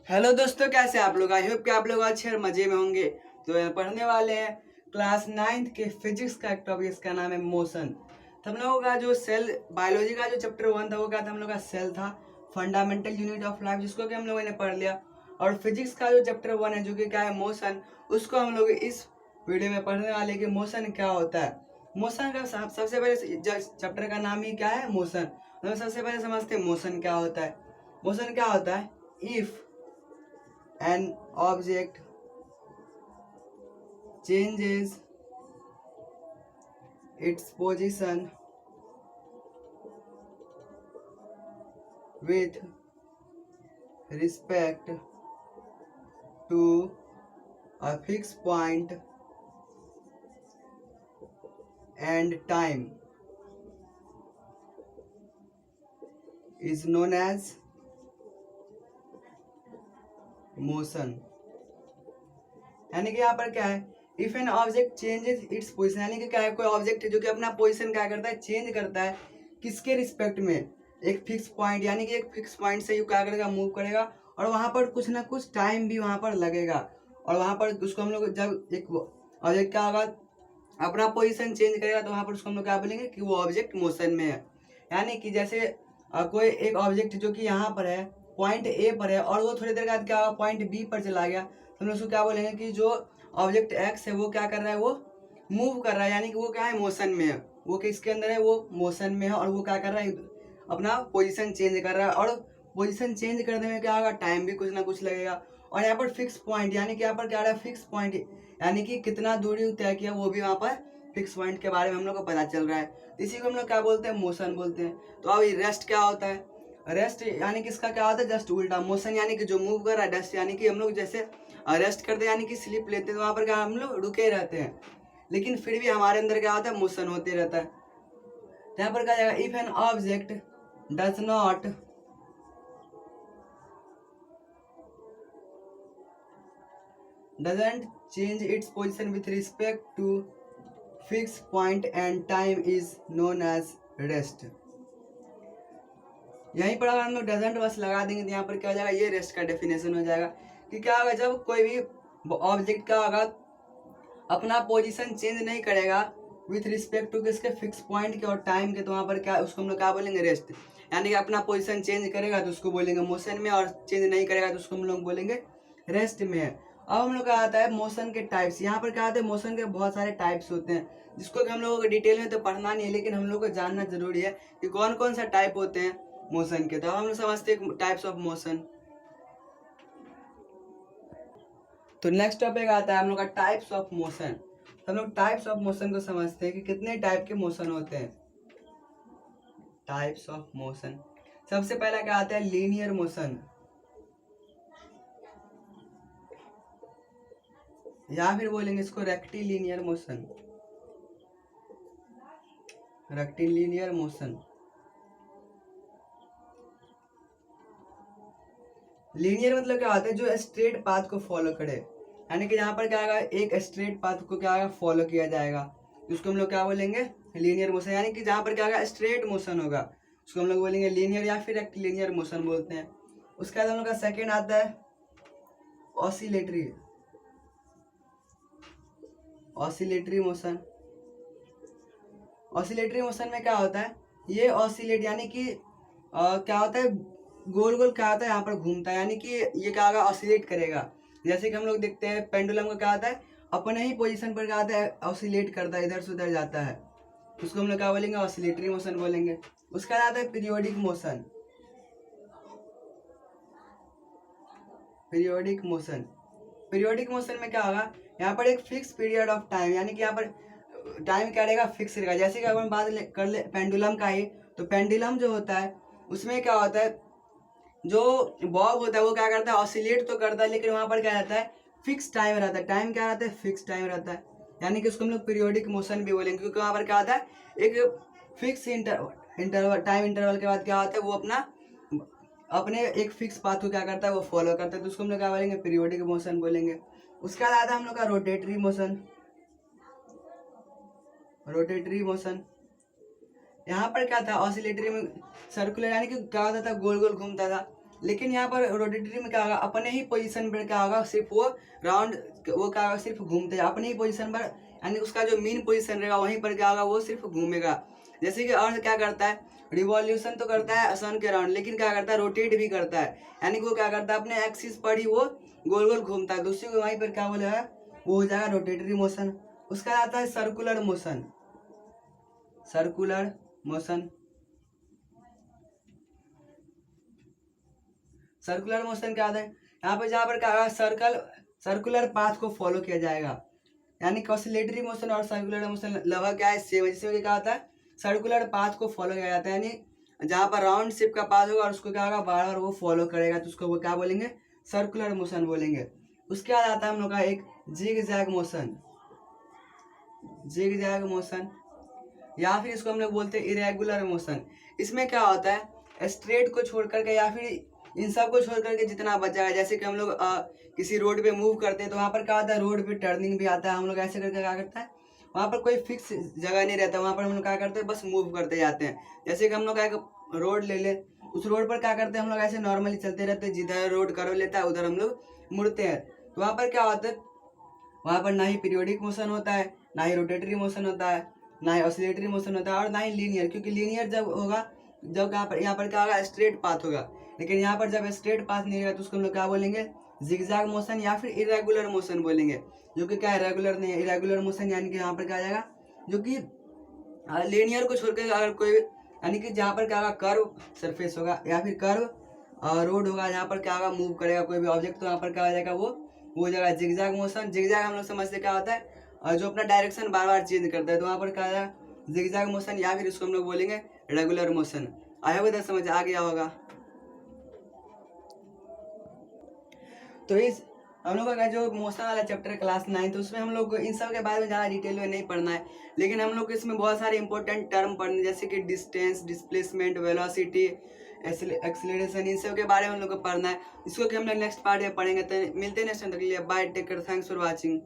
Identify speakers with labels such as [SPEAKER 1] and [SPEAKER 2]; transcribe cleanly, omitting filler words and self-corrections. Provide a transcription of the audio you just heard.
[SPEAKER 1] Hello दोस्तों, कैसे आप लोग? आई होप कि आप लोग अच्छे और मजे में होंगे। तो यहाँ पढ़ने वाले हैं क्लास 9th के फिजिक्स का एक टॉपिक, इसका नाम है मोशन। तो हम लोगों का जो सेल बायोलॉजी का जो चैप्टर 1 था वो क्या था? हम लोग का सेल था, फंडामेंटल यूनिट ऑफ लाइफ, जिसको कि हम लोगों ने पढ़ लिया। और फिजिक्स का जो चैप्टर 1 है जो कि क्या है? मोशन। उसको हम लोग इस वीडियो में पढ़ने वाले कि मोशन क्या होता है। मोशन का सबसे पहले चैप्टर का नाम ही क्या है? मोशन। तो सबसे पहले समझते हैं मोशन क्या होता है। मोशन क्या होता है? If an object changes its position with respect to a fixed point and time is known as motion। यानी कि यहाँ पर क्या है? If an object changes its position, यानी कि क्या है? कोई ऑब्जेक्ट है जो कि अपना पोजिशन क्या करता है? चेंज करता है। किसके रिस्पेक्ट में? एक फिक्स पॉइंट, यानी कि एक फिक्स पॉइंट से यू क्या करेगा? मूव करेगा। और वहां पर कुछ ना कुछ टाइम भी वहां पर लगेगा। और वहां पर उसको हम लोग जब एक ऑब्जेक्ट क्या होगा? अपना पोजीशन चेंज करेगा, तो वहां पर उसको हम लोग क्या बोलेंगे कि वो ऑब्जेक्ट मोशन में है। यानी कि जैसे कोई एक ऑब्जेक्ट जो कि यहाँ पर है, पॉइंट ए पर है, और वो थोड़ी देर बाद क्या होगा? पॉइंट बी पर चला गया, तो हम लोग उसको क्या बोलेंगे कि जो ऑब्जेक्ट एक्स है वो क्या कर रहा है? वो मूव कर रहा है, यानी कि वो क्या है? मोशन में है। वो किसके अंदर है? वो मोशन में है। और वो क्या कर रहा है? अपना पोजीशन चेंज कर रहा है। और पोजीशन चेंज करने में क्या होगा? टाइम भी कुछ ना कुछ लगेगा। और यहाँ पर फिक्स पॉइंट, यानी कि यहाँ पर क्या रहा है? फिक्स पॉइंट, यानी कि कितना दूरी तय किया वो भी वहाँ पर फिक्स पॉइंट के बारे में हम लोग को पता चल रहा है। तो इसी को हम लोग क्या बोलते हैं? मोशन बोलते हैं। तो अब रेस्ट क्या होता है? रेस्ट यानी कि इसका क्या होता है? जस्ट उल्टा। मोशन यानी कि जो मूव कर रहा है। रेस्ट यानी कि हम लोग जैसे रेस्ट करते हैं, यानी कि स्लीप लेते हैं, तो वहाँ पर क्या हम लोग रुके रहते हैं, लेकिन फिर भी हमारे अंदर क्या होता है? मोशन होते रहता है। तो यहाँ पर क्या जाएगा? If an object does not doesn't change its position with respect to fixed point and time is known as rest। यहीं पर अगर हम लोग डजेंट बस लगा देंगे तो यहाँ पर क्या हो जाएगा? ये रेस्ट का डेफिनेशन हो जाएगा कि क्या होगा? जब कोई भी ऑब्जेक्ट का होगा अपना पोजीशन चेंज नहीं करेगा विथ रिस्पेक्ट टू किसके? फिक्स पॉइंट के और टाइम के, तो वहाँ पर क्या उसको हम लोग क्या बोलेंगे? रेस्ट। यानी कि अपना पोजीशन चेंज करेगा तो उसको बोलेंगे मोशन में, और चेंज नहीं करेगा तो उसको हम लोग बोलेंगे रेस्ट में है। अब हम लोग का आता है मोशन के टाइप्स। यहाँ पर क्या आते हैं? मोशन के बहुत सारे टाइप्स होते हैं, जिसको कि हम लोगों को डिटेल में तो पढ़ना नहीं है, लेकिन हम लोग को जानना जरूरी है कि कौन कौन सा टाइप होते हैं मोशन के। तो अब हम लोग समझते हैं टाइप्स ऑफ मोशन। तो नेक्स्ट टॉपिक आता है हम लोग का टाइप्स ऑफ मोशन। हम लोग टाइप्स ऑफ मोशन को समझते हैं कि कितने टाइप के मोशन होते हैं। टाइप्स ऑफ मोशन, सबसे पहला क्या आता है? लीनियर मोशन, या फिर बोलेंगे इसको rectilinear motion. Rectilinear motion, linear मतलब क्या होता है? जो स्ट्रेट पाथ को फॉलो करे, यानी कि यहाँ पर क्या आएगा? एक स्ट्रेट पाथ को क्या आएगा? फॉलो किया जाएगा, उसको हम लोग क्या बोलेंगे? Linear motion. यानी कि जहाँ पर क्या आएगा? स्ट्रेट मोशन होगा, उसको हम लोग बोलेंगे लीनियर या फिर रेक्टिलिनियर मोशन बोलते हैं। उसके बाद हम लोग का सेकेंड आता है oscillatory. Oscillatory motion, oscillatory motion में क्या होता है? ये ऑसिलेट यानी कि क्या होता है? गोल गोल क्या होता है? यहाँ पर घूमता है, यानी कि ये क्या होगा? ऑसिलेट करेगा। जैसे कि हम लोग देखते हैं पेंडुलम का क्या होता है? अपने ही पोजीशन पर क्या होता है? ऑसिलेट करता है, इधर से उधर जाता है, उसको हम लोग क्या बोलेंगे? ऑसिलेटरी मोशन बोलेंगे। उसका आता है periodic motion. Periodic motion, periodic motion में क्या होगा? यहाँ पर एक फिक्स पीरियड ऑफ टाइम, यानी कि यहाँ पर टाइम क्या रहेगा? फिक्स रहेगा। जैसे कि अगर हम बात कर ले पेंडुलम का ही, तो पेंडुलम जो होता है उसमें क्या होता है? जो बॉब होता है वो क्या करता है? ऑसिलेट तो करता है, लेकिन वहां पर क्या रहता है? फिक्स टाइम रहता है। टाइम क्या रहता है? फिक्स टाइम रहता है, यानी कि उसको हम लोग पीरियोडिक मोशन भी बोलेंगे, क्योंकि वहां पर क्या होता है? एक फिक्स इंटरवल टाइम इंटरवल के बाद क्या होता है? वो अपना अपने एक फिक्स पाथ को क्या करता है? वो फॉलो करता है, तो उसको हम लोग क्या बोलेंगे? पीरियोडिक मोशन बोलेंगे। उसके बाद आता है हम लोग का रोटेटरी मोशन। रोटेटरी मोशन, यहाँ पर क्या था? ऑसिलेटरी में सर्कुलर, यानी कि क्या होता था? गोल गोल घूमता था। लेकिन यहाँ पर रोटेटरी में क्या होगा, अपने ही पोजीशन पर क्या होगा, सिर्फ वो राउंड, वो क्या होगा, सिर्फ घूमते हैं अपने ही पोजीशन पर, यानी उसका जो मेन पोजीशन रहेगा वहीं पर क्या होगा, वो सिर्फ घूमेगा। जैसे कि अर्थ क्या करता है, रिवॉल्यूशन तो करता है सन के अराउंड, लेकिन क्या करता है, रोटेट भी करता है, यानी कि वो क्या करता है, अपने एक्सिस पर ही वो गोल गोल घूमता है, दूसरी को वहीं पर क्या बोला है, वो हो जाएगा रोटेटरी मोशन। उसका आता है circular motion, circular motion. Circular motion क्या होता है, यहाँ पे जहाँ पर क्या होगा, सर्कुलर पाथ को फॉलो किया जाएगा, यानी ऑसिलेटरी मोशन और सर्कुलर मोशन लगभग क्या है, सेम है। जिसमें क्या होता है, सर्कुलर पाथ को फॉलो किया जाता है, यानी जहाँ पर राउंड शेप का पाथ होगा और उसको क्या होगा, बार बार वो फॉलो करेगा, तो उसको वो क्या बोलेंगे, सर्कुलर मोशन बोलेंगे। उसके बाद आता है हम लोग का एक zig zag motion, zig zag motion, या फिर इसको हम लोग बोलते हैं इरेगुलर मोशन। इसमें क्या होता है, स्ट्रेट को छोड़ करके या फिर इन सब को छोड़ करके जितना बचा है, जैसे कि हम लोग किसी रोड पे मूव करते हैं तो वहाँ पर क्या होता है, रोड पे टर्निंग भी आता है, हम लोग ऐसे करके क्या करता है, वहाँ पर कोई फिक्स जगह नहीं रहता, वहाँ पर हम लोग क्या करते हैं, बस मूव करते जाते हैं। जैसे कि हम लोग एक रोड ले ले, उस रोड पर क्या करते हैं, हम लोग ऐसे नॉर्मली चलते रहते हैं, जिधर रोड कर्व लेता है उधर हम लोग मुड़ते हैं। तो वहाँ पर क्या होता है, वहाँ पर ना ही पीरियोडिक मोशन होता है, ना ही रोटेटरी मोशन होता है, ना ही ऑसिलेटरी मोशन होता है, और ना ही लीनियर, क्योंकि लीनियर जब होगा, जब यहाँ पर क्या होगा, स्ट्रेट पाथ होगा। लेकिन यहाँ पर जब स्ट्रेट पाथ नहीं होगा तो उसको हम लोग क्या बोलेंगे, जिगजैग मोशन या फिर इरेगुलर मोशन बोलेंगे, जो कि क्या है, रेगुलर नहीं है। इरेगुलर मोशन यानी कि यहाँ पर क्या आ जाएगा, जो कि लीनियर को छोड़कर अगर कोई, यानी कि जहाँ पर क्या होगा, कर्व सरफेस होगा या फिर कर्व रोड होगा, जहाँ पर क्या होगा, मूव करेगा कोई भी ऑब्जेक्ट, तो यहाँ पर क्या हो जाएगा, वो जगह जिगजैग मोशन। जिगजैग हम लोग समझते क्या होता है, जो अपना डायरेक्शन बार बार चेंज करता है, तो वहाँ पर क्या है, जिगजैग मोशन, या फिर इसको हम लोग बोलेंगे रेगुलर मोशन। आई होप इधर समझ आ गया होगा। तो इस हम लोग का जो मोशन वाला चैप्टर क्लास 9, तो उसमें हम लोग को इन सब के बारे में ज़्यादा डिटेल में नहीं पढ़ना है, लेकिन हम लोग को इसमें बहुत सारे इंपॉर्टेंट टर्म पढ़ने, जैसे कि डिस्टेंस, डिस्प्लेसमेंट, वेलोसिटी, एक्सेलरेशन, इन सब के बारे में हम लोग को पढ़ना है। इसको कि हम लोग नेक्स्ट पार्ट में पढ़ेंगे। तो मिलते हैं नेक्स्ट टाइम, तक के लिए bye, take care, thanks for watching.